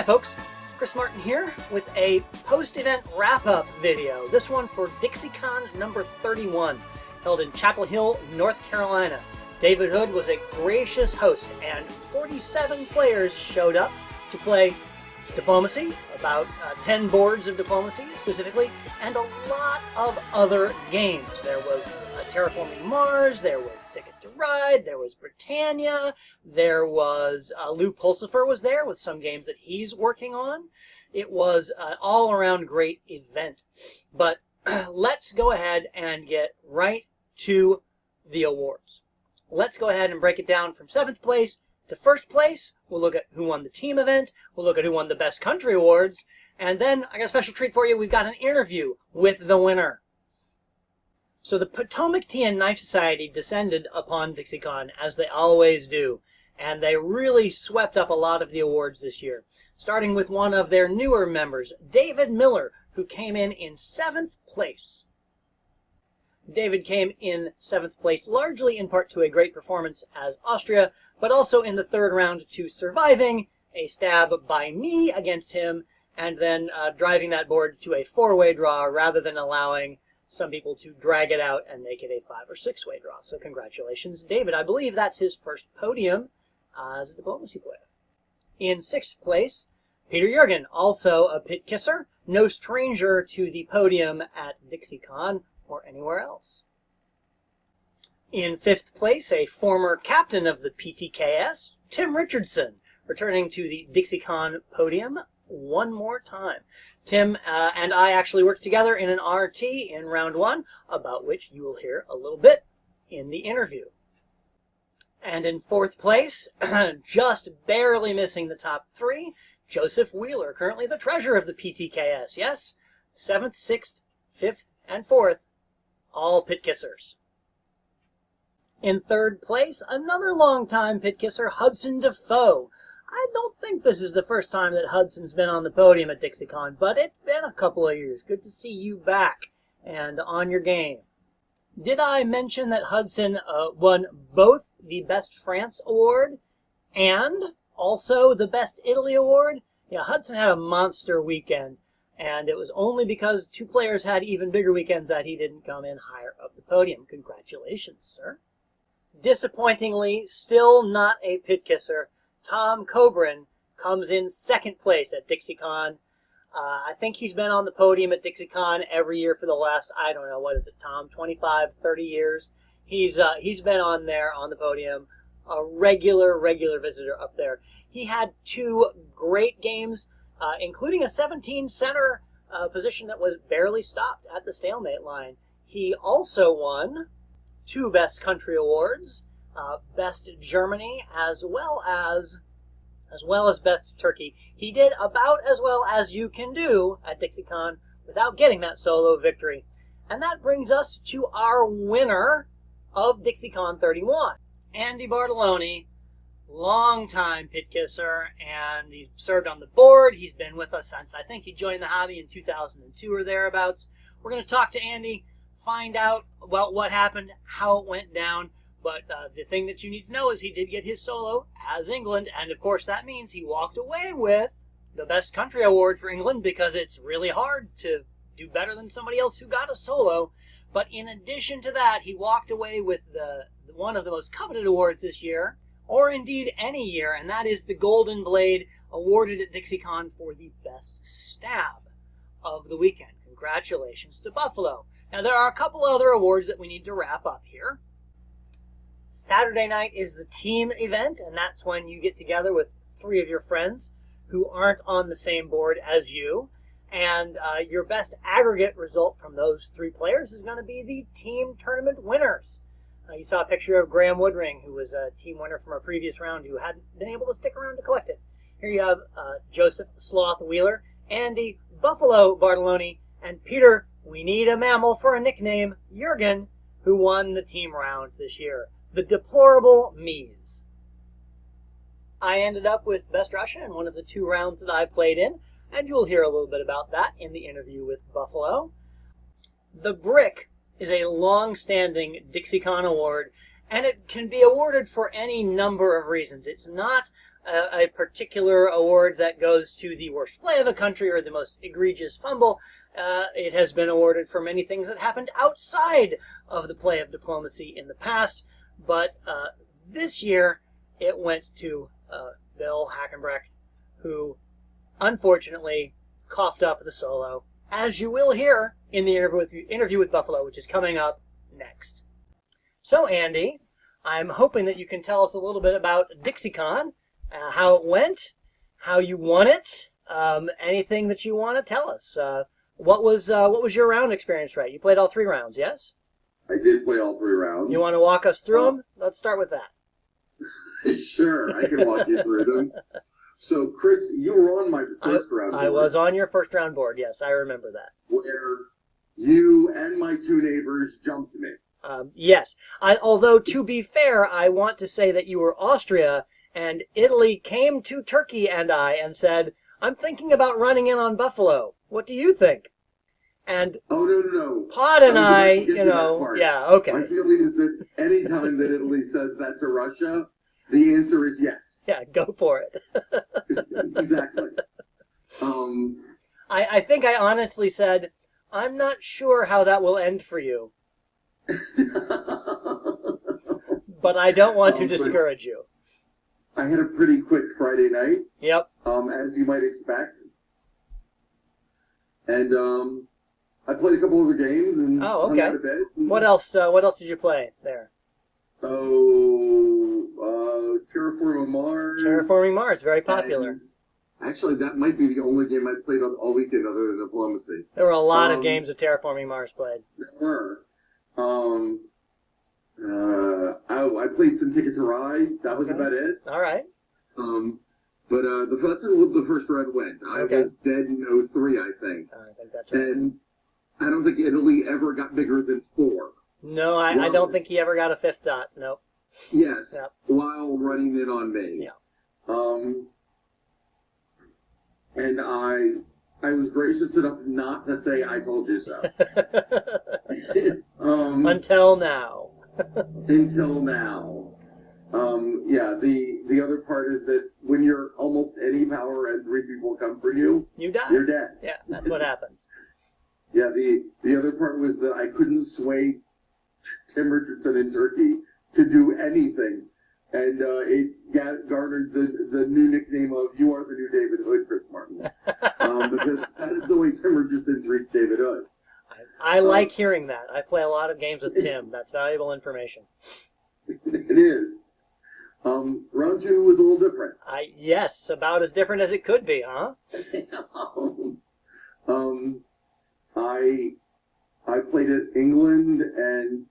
Hi folks, Chris Martin here with a post-event wrap-up video. This one for Dixiecon number 31, held in Chapel Hill, North Carolina. David Hood was a gracious host, and 47 players showed up to play Diplomacy, about 10 boards of Diplomacy specifically, and a lot of other games. There was Terraforming Mars, there was Ticket to Ride, there was Britannia, there was Lou Pulsifer was there with some games that he's working on. It was an all-around great event. But let's go ahead and get right to the awards. Let's go ahead and break it down from 7th place to 1st place. We'll look at who won the team event. We'll look at who won the Best Country Awards. And then I got a special treat for you. We've got an interview with the winner. So the Potomac Tea and Knife Society descended upon Dixiecon, as they always do. And they really swept up a lot of the awards this year. Starting with one of their newer members, David Miller, who came in 7th place. David came in 7th place largely in part to a great performance as Austria, but also in the 3rd round to surviving a stab by me against him, and then driving that board to a 4-way draw rather than allowing some people to drag it out and make it a 5- or 6-way draw. So congratulations, David. I believe that's his first podium as a Diplomacy player. In 6th place, Peter Jurgen, also a pit kisser, no stranger to the podium at Dixiecon or anywhere else. In 5th place, a former captain of the PTKS, Tim Richardson, returning to the Dixiecon podium one more time. Tim and I actually worked together in an RT in round 1, about which you will hear a little bit in the interview. And in 4th place, just barely missing the top 3, Joseph Wheeler, currently the treasurer of the PTKS. Yes, 7th, 6th, 5th, and 4th, all pit kissers. In 3rd place, another longtime pit kisser, Hudson Defoe. I don't think this is the first time that Hudson's been on the podium at Dixiecon, but it's been a couple of years. Good to see you back and on your game. Did I mention that Hudson won both the Best France Award and also the Best Italy Award? Yeah, Hudson had a monster weekend, and it was only because 2 players had even bigger weekends that he didn't come in higher up the podium. Congratulations, sir. Disappointingly, still not a pit kisser, Tom Cobran comes in 2nd place at Dixiecon. I think he's been on the podium at Dixiecon every year for the last, I don't know, what is it, Tom, 25, 30 years? He's been on there on the podium, a regular visitor up there. He had 2 great games, including a 17 center position that was barely stopped at the stalemate line. He also won 2 Best Country Awards, Best Germany, as well as Best Turkey. He did about as well as you can do at Dixiecon without getting that solo victory. And that brings us to our winner of Dixiecon 31, Andy Bartoloni, longtime pit kisser, and he's served on the board. He's been with us since I think he joined the hobby in 2002 or thereabouts. We're going to talk to Andy, find out about what happened, how it went down. But the thing that you need to know is he did get his solo as England, and of course that means he walked away with the Best Country Award for England, because it's really hard to do better than somebody else who got a solo. But in addition to that, he walked away with one of the most coveted awards this year, or indeed any year, and that is the Golden Blade, awarded at Dixiecon for the best stab of the weekend. Congratulations to Buffalo. Now there are a couple other awards that we need to wrap up here. Saturday night is the team event, and that's when you get together with 3 of your friends who aren't on the same board as you. And your best aggregate result from those 3 players is going to be the team tournament winners. You saw a picture of Graham Woodring, who was a team winner from a previous round, who hadn't been able to stick around to collect it. Here you have Joseph Sloth Wheeler, Andy Buffalo Bartoloni, and Peter, we need a mammal for a nickname, Jurgen, who won the team round this year. The deplorable Mies. I ended up with Best Russia in one of the 2 rounds that I played in, and you'll hear a little bit about that in the interview with Buffalo. The Brick is a long-standing Dixiecon award, and it can be awarded for any number of reasons. It's not a particular award that goes to the worst play of a country or the most egregious fumble. It has been awarded for many things that happened outside of the play of diplomacy in the past, but this year it went to Bill Hackenbrack, who unfortunately coughed up the solo, as you will hear in the interview with Buffalo, which is coming up next. So, Andy, I'm hoping that you can tell us a little bit about Dixiecon, how it went, how you won it, anything that you want to tell us. What was your round experience, right? You played all 3 rounds, yes? I did play all 3 rounds. You want to walk us through them? Let's start with that. Sure, I can walk you through them. So, Chris, you were on my first round board. I was on your first round board, yes, I remember that. Where you and my 2 neighbors jumped me. Yes. Although, to be fair, I want to say that you were Austria, and Italy came to Turkey and I and said, I'm thinking about running in on Buffalo. What do you think? And oh, no. Pod and I, yeah, okay. My feeling is that any time that Italy says that to Russia, the answer is yes. Yeah, go for it. Exactly. I think I honestly said, I'm not sure how that will end for you. But I don't want to discourage you. I had a pretty quick Friday night. Yep. As you might expect. And I played a couple other games and hung out a bit. What else did you play there? Terraforming Mars. Terraforming Mars, very popular. And actually, that might be the only game I played all weekend other than Diplomacy. There were a lot of games of Terraforming Mars played. There were. I played some Ticket to Ride. That was about it. All right. But that's how the first round went. I was dead in 03, I think. I think that's right. And I don't think Italy ever got bigger than 4. No, I don't think he ever got a 5th dot. Nope. Yes. Yep. While running in on me. Yeah. And I was gracious enough not to say I told you so. Until now. Until now. Yeah, the other part is that when you're almost any power and 3 people come for you, you die. You're dead. Yeah, that's what happens. Yeah, the other part was that I couldn't sway Tim Richardson in Turkey to do anything. And it garnered the new nickname of "You Are the New David Hood," Chris Martin. Because that is the way Tim Richardson treats David Hood. I like hearing that. I play a lot of games with Tim. That's valuable information. It is. Round 2 was a little different. Yes, about as different as it could be, huh? I played at England and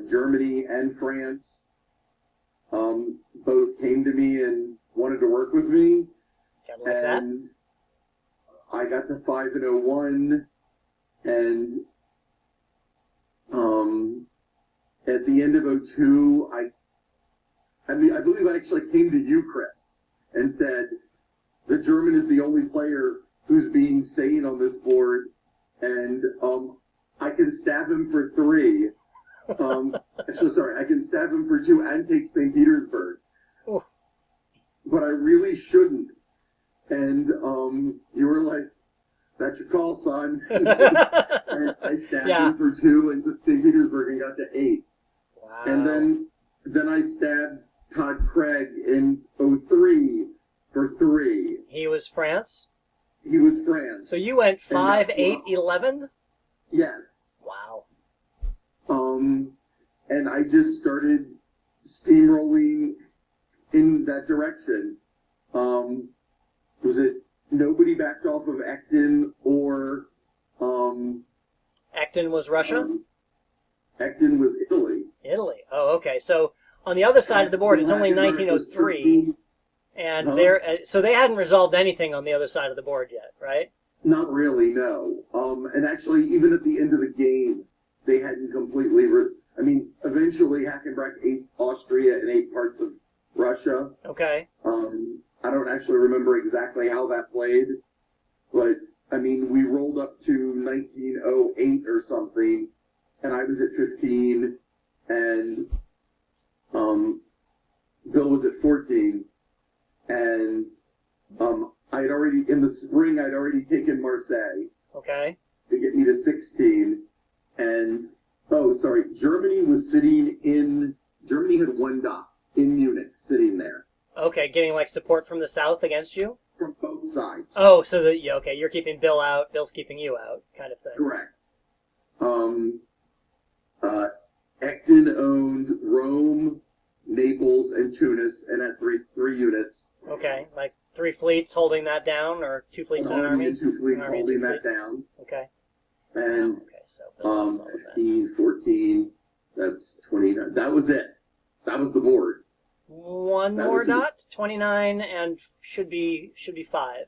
Germany and France. Both came to me and wanted to work with me. And I got to 5-1, and at the end of 02, I believe I actually came to you, Chris, and said, the German is the only player who's being sane on this board, and I can stab him for 3. I can stab him for 2 and take St. Petersburg. Oh. But I really shouldn't. And you were like, that's your call, son. And I stabbed him for 2 and took St. Petersburg and got to 8. Wow. And then I stabbed Todd Craig in 03 for 3. He was France? He was France. So you went 5, 8, 11? Yes. Wow. And I just started steamrolling in that direction. Was it nobody backed off of Ecton or... Ecton was Russia? Ecton was Italy. Italy. Oh, okay. So on the other side of the board, it's only 1903. And so they hadn't resolved anything on the other side of the board yet, right? Not really, no. And actually, even at the end of the game, they hadn't completely... eventually Hackenbrack ate Austria and 8 parts of Russia. Okay. I don't actually remember exactly how that played, but, we rolled up to 1908 or something, and I was at 15, and Bill was was at 14, and I'd already in the spring I'd already taken Marseille. Okay. To get me to 16, and Germany was Germany had one dot in Munich sitting there. Okay, getting like support from the south against you? From both sides. Oh, so okay, you're keeping Bill out, Bill's keeping you out, kind of thing. Correct. Ecton owned Rome, Naples, and Tunis, and had three units. Okay, like 3 fleets holding that down, or 2 fleets in an army? And 2 fleets holding that down. Okay. And so 15, 14, that's 29. That was it. That was the board. One more dot, 29, and should be 5.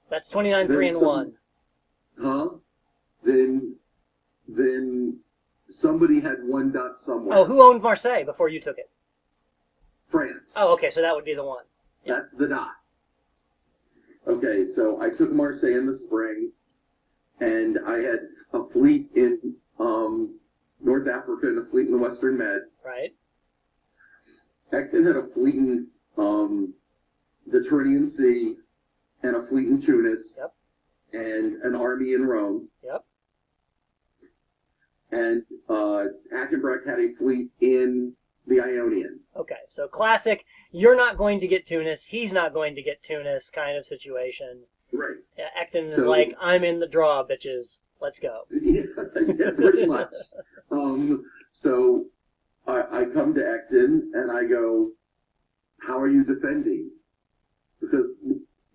That's 29, 3, and 1. Huh? Then somebody had 1 dot somewhere. Oh, who owned Marseille before you took it? France. Oh, okay, so that would be the 1. Yeah. That's the dot. Okay, so I took Marseille in the spring, and I had a fleet in North Africa and a fleet in the Western Med. Right. Ecton had a fleet in the Tyrrhenian Sea and a fleet in Tunis. Yep. And an army in Rome. Yep. And Hackenbrack had a fleet in the Ionian. Okay, so classic, you're not going to get Tunis, he's not going to get Tunis kind of situation. Right. Yeah, Ecton is like, I'm in the draw, bitches. Let's go. Yeah, pretty much. So I come to Ecton and I go, how are you defending? Because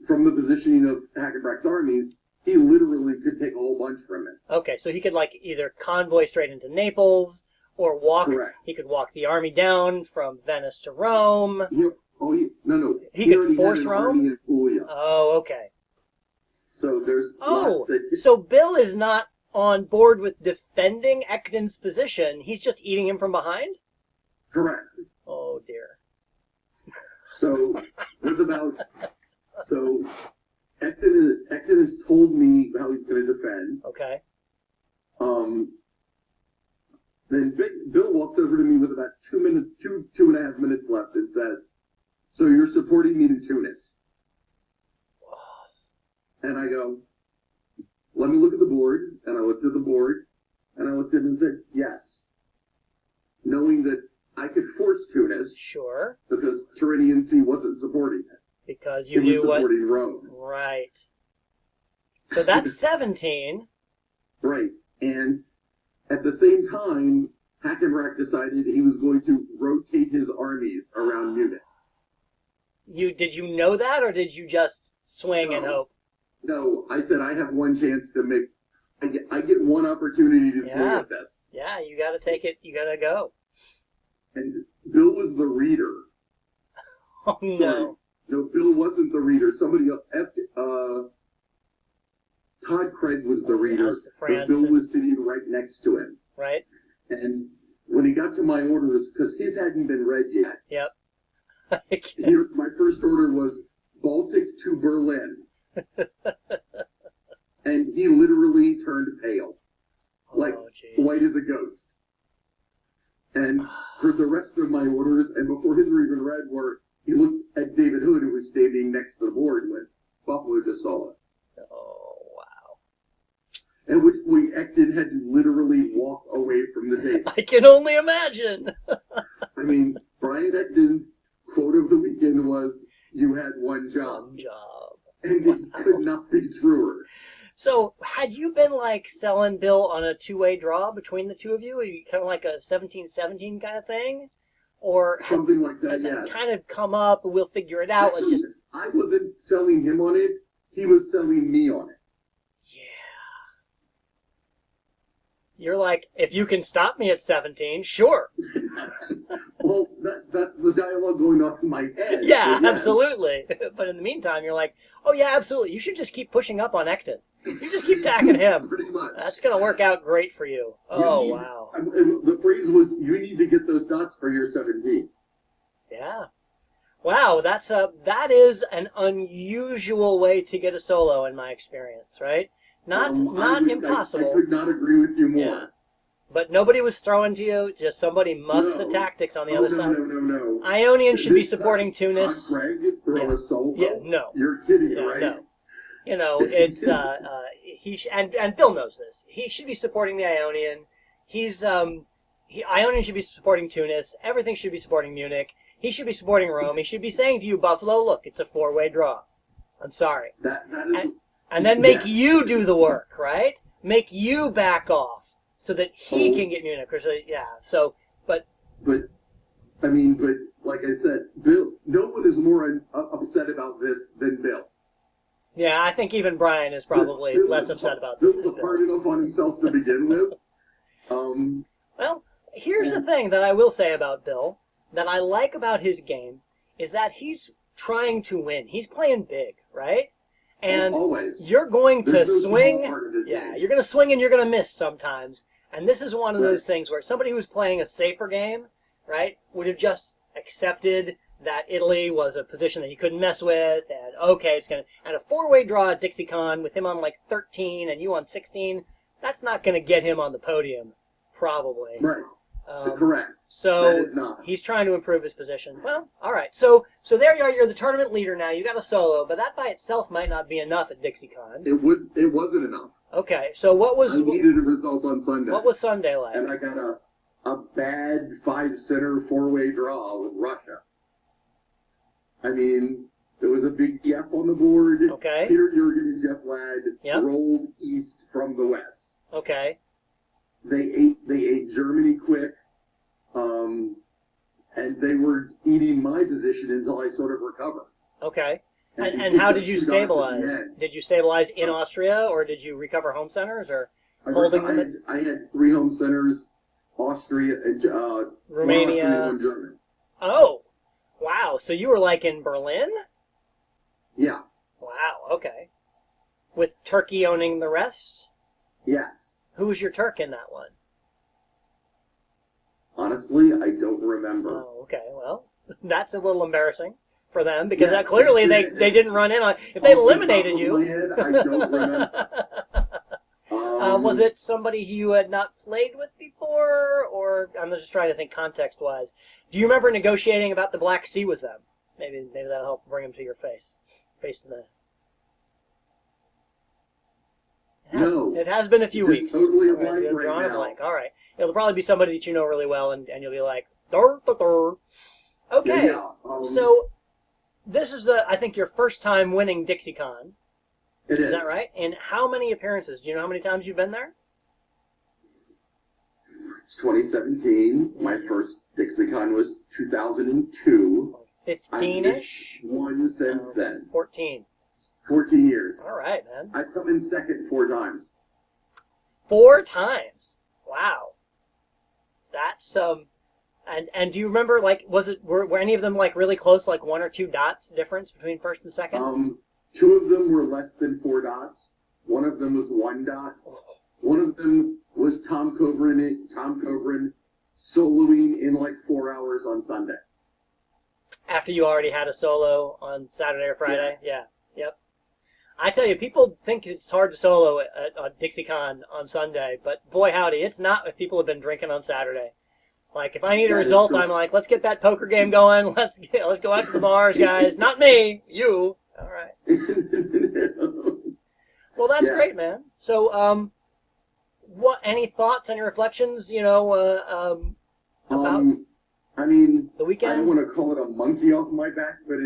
from the positioning of Hackenbrack's armies, he literally could take a whole bunch from it. Okay, so he could like either convoy straight into Naples or walk. Correct. He could walk the army down from Venice to Rome. No. He could force Rome? Puglia. Oh, okay. So there's so Bill is not on board with defending Ecton's position. He's just eating him from behind? Correct. Oh, dear. So Ecton has told me how he's going to defend. Okay. Then Bill walks over to me with about 2.5 minutes left and says, so you're supporting me to Tunis? And I go, let me look at the board. And I looked at the board, and I looked at it and said, yes. Knowing that I could force Tunis. Sure. Because Tyrrhenian Sea wasn't supporting it. Because you it knew was supporting Rome. Right. So that's 17. Right. And at the same time, Hackenbrack decided he was going to rotate his armies around Munich. Did you know that, or did you just swing and hope? No, I said I have one chance to make. I get one opportunity to swing at this. Yeah, you got to take it. You got to go. And Bill was the reader. Oh no! Sorry. No, Bill wasn't the reader. Somebody else. Todd Craig was the reader, but Bill was sitting right next to him. Right. And when he got to my orders, because his hadn't been read yet. Yep. My first order was Baltic to Berlin. And he literally turned pale. Like, white as a ghost. And for the rest of my orders, and before his were even read, he looked at David Hood, who was standing next to the board, and went, Buffalo just saw it. Oh, wow. At which point, Ecton had to literally walk away from the table. I can only imagine. I mean, Brian Ecton's quote of the weekend was, you had one job. One job. And it could not be truer. So, had you been, like, selling Bill on a two-way draw between the two of you? Are you kind of like a 17-17 kind of thing? Or something like that, had yes. that kind of come up, we'll figure it out. Actually, I wasn't selling him on it. He was selling me on it. You're like, if you can stop me at 17, sure. Well, that's the dialogue going on in my head. Yeah, absolutely. But in the meantime, you're like, oh yeah, absolutely. You should just keep pushing up on Ecton. You just keep attacking him. Pretty much. That's going to work out great for you. Wow. The phrase was, you need to get those dots for your 17. Yeah. Wow, that is an unusual way to get a solo in my experience, right? Not impossible. I could not agree with you more. Yeah. But nobody was throwing to you. Just somebody muffed the tactics on the other side. No. Ionian should be supporting Tunis. Craig throw a solo? Yeah, no. You're kidding, Yeah, right? no. You know, it's and Bill knows this. He should be supporting the Ionian. Ionian should be supporting Tunis. Everything should be supporting Munich. He should be supporting Rome. He should be saying to you, Buffalo, look, it's a 4-way draw. I'm sorry. That is, and then make you do the work, right? Make you back off so that he can get Munich. But like I said, Bill, no one is more upset about this than Bill. Yeah, I think even Brian is probably less upset about this. Bill was hard enough on himself to begin with. Well, here's the thing that I will say about Bill that I like about his game is that he's trying to win. He's playing big, right? And always. You're going to swing. Yeah, you're going to swing and you're going to miss sometimes. And this is one of those things where somebody who's playing a safer game, right, would have just accepted that Italy was a position that you couldn't mess with, and okay, it's gonna and a 4-way draw at Dixiecon with him on like 13 and you on 16. That's not going to get him on the podium, probably. Right. Correct. So that is not. He's trying to improve his position. Well, all right. So there you are. You're the tournament leader now. You got a solo, but that by itself might not be enough at Dixiecon. It wasn't enough. Okay. So what was? I needed a result on Sunday. What was Sunday like? And I got a bad 5-center 4-way draw with Russia. I mean, there was a big F on the board. Okay. Peter Jurgen and Jeff Ladd rolled east from the west. Okay. They ate Germany quick, and they were eating my position until I sort of recovered. Okay. And how did you stabilize? Did you stabilize in Austria, or did you recover home centers, or holding them? I had 3 home centers, Austria, Romania, 1 Austrian, 1 German. Oh, wow! So you were like in Berlin? Yeah. Wow. Okay. With Turkey owning the rest? Yes. Who was your Turk in that one? Honestly, I don't remember. Oh, okay. Well, that's a little embarrassing for them because clearly they didn't run in on. If they eliminated you, I don't remember. Was it somebody you had not played with before, or I'm just trying to think context-wise. Do you remember negotiating about the Black Sea with them? Maybe that'll help bring them to your face to the. No. It has been a few weeks. Totally a blank right now. A blank. All right. It'll probably be somebody that you know really well, and you'll be like, dur, dur, dur. Okay. Yeah, so this is I think your first time winning Dixiecon. It is. Is that right? And how many appearances? Do you know how many times you've been there? It's 2017. My first Dixiecon was 2002. 15-ish? One since then. 14. 14 years. All right, man. I've come in second 4 times. 4 times? Wow. That's and do you remember, like, were any of them like really close, like 1 or 2 dots difference between first and second? 2 of them were less than 4 dots. 1 of them was 1 dot. 1 of them was Tom Coburn soloing in like 4 hours on Sunday. After you already had a solo on Saturday or Friday? Yeah. Yep. I tell you, people think it's hard to solo at Dixiecon on Sunday, but boy howdy, it's not if people have been drinking on Saturday. Like, if I need a result, I'm like, let's get that poker game going. Let's go out to the bars, guys. Not me, you. All right. Well, that's great, man. So, any thoughts, any reflections, about I mean, the weekend? I don't want to call it a monkey off my back, but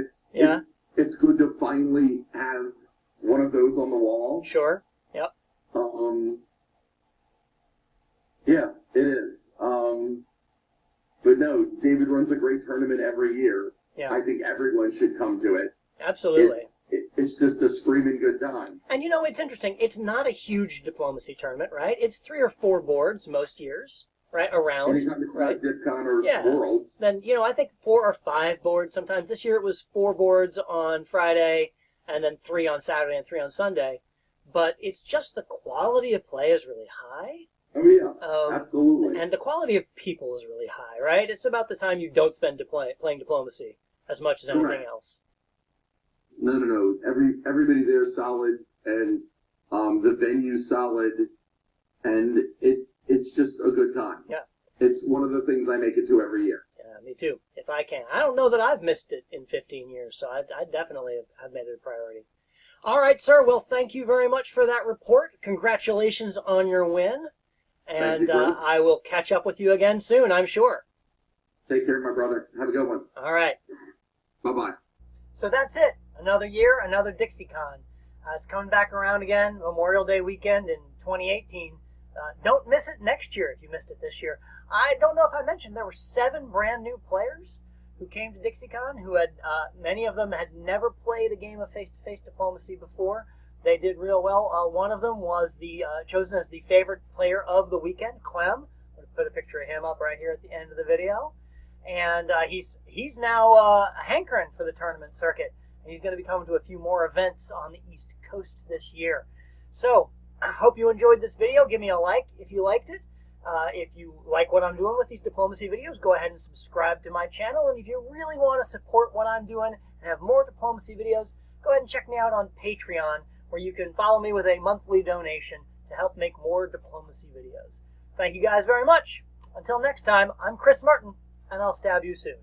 it's good to finally have one of those on the wall. Sure. Yep. Yeah, it is. But no, David runs a great tournament every year. Yeah. I think everyone should come to it. Absolutely. It's just a screaming good time. And it's interesting. It's not a huge diplomacy tournament, right? It's 3 or 4 boards most years, right? Around. Anytime it's not DipCon or Worlds. Then, I think 4 or 5 boards sometimes. This year it was 4 boards on Friday, and then 3 on Saturday and 3 on Sunday. But it's just the quality of play is really high. Oh, yeah. Absolutely. And the quality of people is really high, right? It's about the time you don't spend playing diplomacy as much as anything else. No. Everybody there is solid, and the venue's solid, and it's just a good time. Yeah. It's one of the things I make it to every year. Yeah, me too, if I can. I don't know that I've missed it in 15 years, so I definitely have made it a priority. All right, sir. Well, thank you very much for that report. Congratulations on your win. And I will catch up with you again soon, I'm sure. Take care, my brother. Have a good one. All right. Bye-bye. So that's it. Another year, another Dixiecon. It's coming back around again, Memorial Day weekend in 2018. Don't miss it next year if you missed it this year. I don't know if I mentioned there were 7 brand new players who came to Dixiecon who had, many of them had never played a game of face-to-face diplomacy before. They did real well. One of them was chosen as the favorite player of the weekend, Clem. I'm going to put a picture of him up right here at the end of the video. And he's now hankering for the tournament circuit. And he's going to be coming to a few more events on the East Coast this year. So, I hope you enjoyed this video. Give me a like if you liked it. If you like what I'm doing with these diplomacy videos, go ahead and subscribe to my channel. And if you really want to support what I'm doing and have more diplomacy videos, go ahead and check me out on Patreon, where you can follow me with a monthly donation to help make more diplomacy videos. Thank you guys very much. Until next time, I'm Chris Martin, and I'll stab you soon.